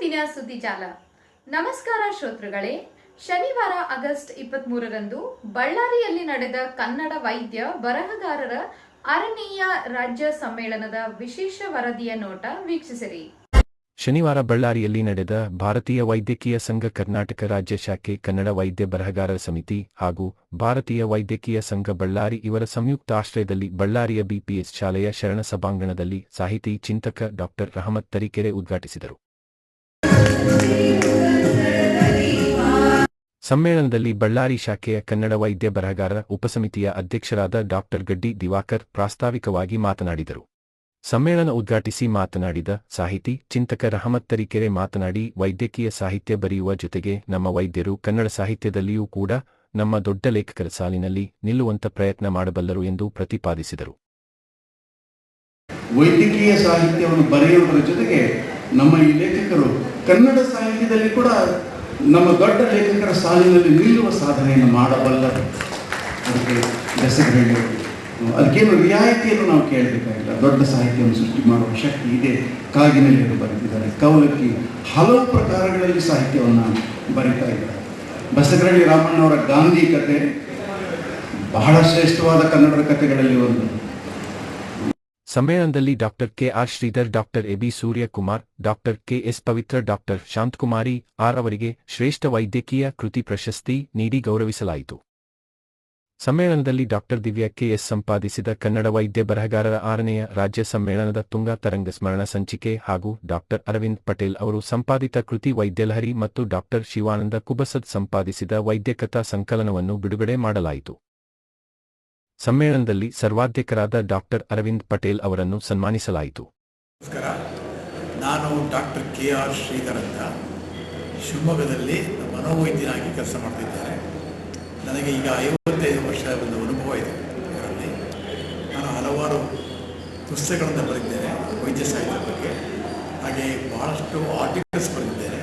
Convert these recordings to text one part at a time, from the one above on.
ಇವತ್ತಿನ ಸುದ್ದಿಜಾಲ. ನಮಸ್ಕಾರ ಶ್ರೋತೃಗಳೇ. ಶನಿವಾರ ಆಗಸ್ಟ್ 23ರಂದು ಬಳ್ಳಾರಿಯಲ್ಲಿ ನಡೆದ ಕನ್ನಡ ವೈದ್ಯ ಬರಹಗಾರರ 6ನೇ ರಾಜ್ಯ ಸಮ್ಮೇಳನದ ವಿಶೇಷ ವರದಿಯ ನೋಟ ವೀಕ್ಷಿಸಿರಿ. ಶನಿವಾರ ಬಳ್ಳಾರಿಯಲ್ಲಿ ನಡೆದ ಭಾರತೀಯ ವೈದ್ಯಕೀಯ ಸಂಘ ಕರ್ನಾಟಕ ರಾಜ್ಯ ಶಾಖೆ ಕನ್ನಡ ವೈದ್ಯ ಬರಹಗಾರರ ಸಮಿತಿ ಹಾಗೂ ಭಾರತೀಯ ವೈದ್ಯಕೀಯ ಸಂಘ ಬಳ್ಳಾರಿ ಇವರ ಸಂಯುಕ್ತ ಆಶ್ರಯದಲ್ಲಿ ಬಳ್ಳಾರಿಯ ಬಿಪಿಎಸ್ ಶಾಲೆಯ ಶರಣ ಸಭಾಂಗಣದಲ್ಲಿ ಸಾಹಿತಿ ಚಿಂತಕ ಡಾ. ರಹಮತ್ ತರೀಕೆರೆ ಉದ್ಘಾಟಿಸಿದರು. ಸಮ್ಮೇಳನದಲ್ಲಿ ಬಳ್ಳಾರಿ ಶಾಖೆಯ ಕನ್ನಡ ವೈದ್ಯ ಬರಹಗಾರರ ಉಪಸಮಿತಿಯ ಅಧ್ಯಕ್ಷರಾದ ಡಾ. ಗಡ್ಡಿ ದಿವಾಕರ್ ಪ್ರಾಸ್ತಾವಿಕವಾಗಿ ಮಾತನಾಡಿದರು. ಸಮ್ಮೇಳನ ಉದ್ಘಾಟಿಸಿ ಮಾತನಾಡಿದ ಸಾಹಿತಿ ಚಿಂತಕ ರಹಮತ್ ತರೀಕೆರೆ ಮಾತನಾಡಿ, ವೈದ್ಯಕೀಯ ಸಾಹಿತ್ಯ ಬರೆಯುವ ಜೊತೆಗೆ ನಮ್ಮ ವೈದ್ಯರು ಕನ್ನಡ ಸಾಹಿತ್ಯದಲ್ಲಿಯೂ ಕೂಡ ನಮ್ಮ ದೊಡ್ಡ ಲೇಖಕರ ಸಾಲಿನಲ್ಲಿ ನಿಲ್ಲುವಂತ ಪ್ರಯತ್ನ ಮಾಡಬಲ್ಲರು ಎಂದು ಪ್ರತಿಪಾದಿಸಿದರು. ವೈದ್ಯಕೀಯ ಸಾಹಿತ್ಯವನ್ನು ಬರೆಯುವುದರ ಜೊತೆಗೆ ನಮ್ಮ ಈ ಲೇಖಕರು ಕನ್ನಡ ಸಾಹಿತ್ಯದಲ್ಲಿ ಕೂಡ ನಮ್ಮ ದೊಡ್ಡ ಲೇಖಕರ ಸಾಲಿನಲ್ಲಿ ನಿಲ್ಲುವ ಸಾಧನೆಯನ್ನು ಮಾಡಬಲ್ಲರು. ಅದಕ್ಕೆ ಹೆಸರು ಹೇಳಿ ಅದಕ್ಕೇನು ರಿಯಾಯಿತಿಯನ್ನು ನಾವು ಕೇಳಬೇಕಾಗಿಲ್ಲ. ದೊಡ್ಡ ಸಾಹಿತ್ಯವನ್ನು ಸೃಷ್ಟಿ ಮಾಡುವ ಶಕ್ತಿ ಇದೆ. ಕಾಗಿನೆಲೆಯರು ಬರೆದಿದ್ದಾರೆ, ಕವಲಕ್ಕಿ ಹಲವು ಪ್ರಕಾರಗಳಲ್ಲಿ ಸಾಹಿತ್ಯವನ್ನು ಬರೀತಾ ಇದ್ದಾರೆ. ಬಸವರಾಜ ರಾಮಣ್ಣವರ ಗಾಂಧಿ ಕತೆ ಬಹಳ ಶ್ರೇಷ್ಠವಾದ ಕನ್ನಡದ ಕಥೆಗಳಲ್ಲಿ ಒಂದು. ಸಮ್ಮೇಳನದಲ್ಲಿ ಡಾ. ಕೆ.ಆರ್. ಶ್ರೀಧರ್, ಡಾ. ಎ.ಬಿ. ಸೂರ್ಯಕುಮಾರ್, ಡಾ. ಕೆ.ಎಸ್. ಪವಿತ್ರ, ಡಾ. ಶಾಂತಕುಮಾರಿ ಆರ್ ಅವರಿಗೆ ಶ್ರೇಷ್ಠ ವೈದ್ಯಕೀಯ ಕೃತಿ ಪ್ರಶಸ್ತಿ ನೀಡಿ ಗೌರವಿಸಲಾಯಿತು. ಸಮ್ಮೇಳನದಲ್ಲಿ ಡಾ. ದಿವ್ಯಾ ಕೆ.ಎಸ್. ಸಂಪಾದಿಸಿದ ಕನ್ನಡ ವೈದ್ಯ ಬರಹಗಾರರ 6ನೇ ರಾಜ್ಯ ಸಮ್ಮೇಳನದ ತುಂಗಾ ತರಂಗ ಸ್ಮರಣ ಸಂಚಿಕೆ ಹಾಗೂ ಡಾ. ಅರವಿಂದ್ ಪಟೇಲ್ ಅವರು ಸಂಪಾದಿತ ಕೃತಿ ವೈದ್ಯಲಹರಿ ಮತ್ತು ಡಾ. ಶಿವಾನಂದ ಕುಬಸದ್ ಸಂಪಾದಿಸಿದ ವೈದ್ಯಕಥಾ ಸಂಕಲನವನ್ನು ಬಿಡುಗಡೆ ಮಾಡಲಾಯಿತು. ಸಮ್ಮೇಳನದಲ್ಲಿ ಸರ್ವಾಧ್ಯಕ್ಷರಾದ ಡಾ. ಅರವಿಂದ್ ಪಟೇಲ್ ಅವರನ್ನು ಸನ್ಮಾನಿಸಲಾಯಿತು. ನಮಸ್ಕಾರ, ನಾನು ಡಾಕ್ಟರ್ ಕೆ.ಆರ್. ಶ್ರೀಧರ್ ಅಂತ ಶಿವಮೊಗ್ಗದಲ್ಲಿ ಮನೋವೈದ್ಯನಾಗಿ ಕೆಲಸ ಮಾಡ್ತಿದ್ದೇನೆ. ನನಗೆ ಈಗ 55 ವರ್ಷ ಒಂದು ಅನುಭವ ಇದೆ. ಇದರಲ್ಲಿ ನಾನು ಹಲವಾರು ಪುಸ್ತಕಗಳನ್ನು ಬರೆದಿದ್ದೇನೆ ವೈದ್ಯ ಸಾಹಿತ್ಯದ ಬಗ್ಗೆ. ಹಾಗೆ ಬಹಳಷ್ಟು ಆರ್ಟಿಕಲ್ಸ್ ಬರೆದಿದ್ದೇನೆ.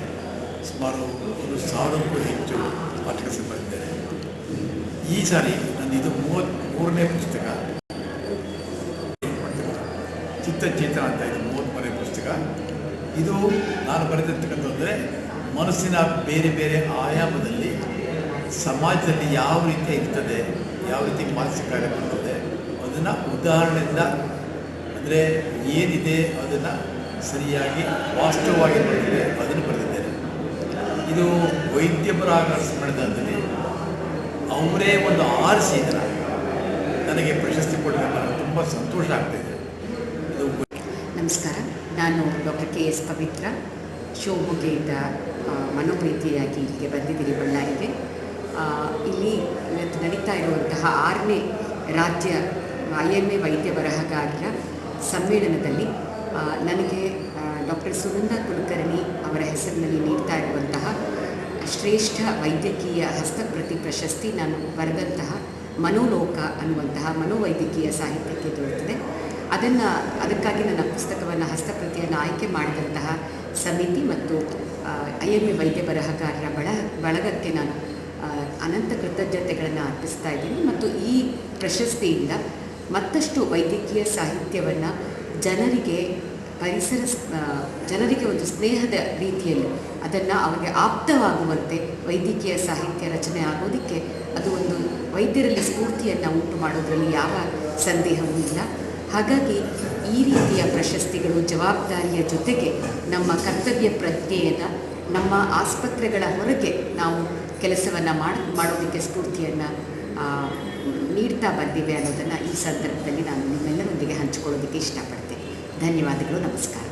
ಸುಮಾರು 1,000ಕ್ಕೂ ಹೆಚ್ಚು ಆರ್ಟಿಕಲ್ಸ್ ಬರೆದಿದ್ದೇನೆ. ಈ ಸಾರಿ ನನ್ನ ಇದು 33ನೇ ಪುಸ್ತಕ. ಚಿತ್ತಚೇತನ ಅಂತ ಇದು 33ನೇ ಪುಸ್ತಕ. ಇದು ನಾನು ಬರೆದಿರ್ತಕ್ಕಂಥದ್ದರೆ ಮನಸ್ಸಿನ ಬೇರೆ ಬೇರೆ ಆಯಾಮದಲ್ಲಿ ಸಮಾಜದಲ್ಲಿ ಯಾವ ರೀತಿ ಇರ್ತದೆ, ಯಾವ ರೀತಿ ಮಾನಸಿಕ ಕಾರ್ಯ ಬರ್ತದೆ ಅದನ್ನು ಉದಾಹರಣೆಯಿಂದ, ಅಂದರೆ ಏನಿದೆ ಅದನ್ನು ಸರಿಯಾಗಿ ವಾಸ್ತವವಾಗಿ ಬರೆದಿದೆ, ಅದನ್ನು ಬರೆದಿದ್ದೇನೆ. ಇದು ವೈದ್ಯ ಬರಹಗಾರರ ಸಮ್ಮೇಳನದಲ್ಲಿ ಅವರೇ ಒಂದು ಆರಿಸಿದ ನನಗೆ ಪ್ರಶಸ್ತಿ ಕೊಡಬೇಕು, ನನಗೆ ತುಂಬ ಸಂತೋಷ ಆಗ್ತಾಯಿದೆ. ಇದು ನಮಸ್ಕಾರ, ನಾನು ಡಾಕ್ಟರ್ ಕೆ.ಎಸ್. ಪವಿತ್ರ, ಶಿವಮೊಗ್ಗದಿಂದ ಮನೋವೈದ್ಯೆಯಾಗಿ ಇಲ್ಲಿಗೆ ಬಂದಿದ್ದೀನಿ ಬಳ್ಳಾರಿಗೆ. ಇಲ್ಲಿ ಇವತ್ತು ನಡೀತಾ ಇರುವಂತಹ 6ನೇ ರಾಜ್ಯ IMA ವೈದ್ಯ ಬರಹಗಾರರ ಸಮ್ಮೇಳನದಲ್ಲಿ ನನಗೆ ಡಾಕ್ಟರ್ ಸುನಂದ ಕುಲಕರ್ಣಿ ಅವರ ಹೆಸರಿನಲ್ಲಿ ನೀಡ್ತಾ ಇರುವಂತಹ ಶ್ರೇಷ್ಠ ವೈದ್ಯಕೀಯ ಹಸ್ತಪ್ರತಿ ಪ್ರಶಸ್ತಿ ನಾನು ಬರೆದಂತಹ ಮನೋಲೋಕ ಅನ್ನುವಂತಹ ಮನೋವೈದ್ಯಕೀಯ ಸಾಹಿತ್ಯಕ್ಕೆ ದೊರೆತಿದೆ. ಅದಕ್ಕಾಗಿ ನನ್ನ ಪುಸ್ತಕವನ್ನು ಹಸ್ತಪ್ರತಿಯನ್ನು ಆಯ್ಕೆ ಮಾಡಿದಂತಹ ಸಮಿತಿ ಮತ್ತು IMA ವೈದ್ಯ ಬರಹಗಾರರ ಬಳಗಕ್ಕೆ ನಾನು ಅನಂತ ಕೃತಜ್ಞತೆಗಳನ್ನು ಅರ್ಪಿಸ್ತಾ ಇದ್ದೀನಿ. ಮತ್ತು ಈ ಪ್ರಶಸ್ತಿಯಿಂದ ಮತ್ತಷ್ಟು ವೈದ್ಯಕೀಯ ಸಾಹಿತ್ಯವನ್ನು ಜನರಿಗೆ ಒಂದು ಸ್ನೇಹದ ರೀತಿಯಲ್ಲಿ ಅದನ್ನು ಅವರಿಗೆ ಆಪ್ತವಾಗುವಂತೆ ವೈದ್ಯಕೀಯ ಸಾಹಿತ್ಯ ರಚನೆ ಆಗೋದಕ್ಕೆ ಅದು ಒಂದು ವೈದ್ಯರಲ್ಲಿ ಸ್ಫೂರ್ತಿಯನ್ನು ಉಂಟು ಮಾಡೋದರಲ್ಲಿ ಯಾವ ಸಂದೇಹವೂ ಇಲ್ಲ. ಹಾಗಾಗಿ ಈ ರೀತಿಯ ಪ್ರಶಸ್ತಿಗಳು ಜವಾಬ್ದಾರಿಯ ಜೊತೆಗೆ ನಮ್ಮ ಕರ್ತವ್ಯ ಪ್ರಜ್ಞೆಯನ್ನು ನಮ್ಮ ಆಸ್ಪತ್ರೆಗಳ ಹೊರಗೆ ನಾವು ಕೆಲಸವನ್ನು ಮಾಡೋದಕ್ಕೆ ಸ್ಫೂರ್ತಿಯನ್ನು ನೀಡ್ತಾ ಬಂದಿವೆ ಅನ್ನೋದನ್ನು ಈ ಸಂದರ್ಭದಲ್ಲಿ ನಾನು ನಿಮ್ಮೆಲ್ಲರೊಂದಿಗೆ ಹಂಚಿಕೊಳ್ಳೋದಕ್ಕೆ ಇಷ್ಟಪಡ್ತೇನೆ. ಧನ್ಯವಾದಗಳು. ನಮಸ್ಕಾರ.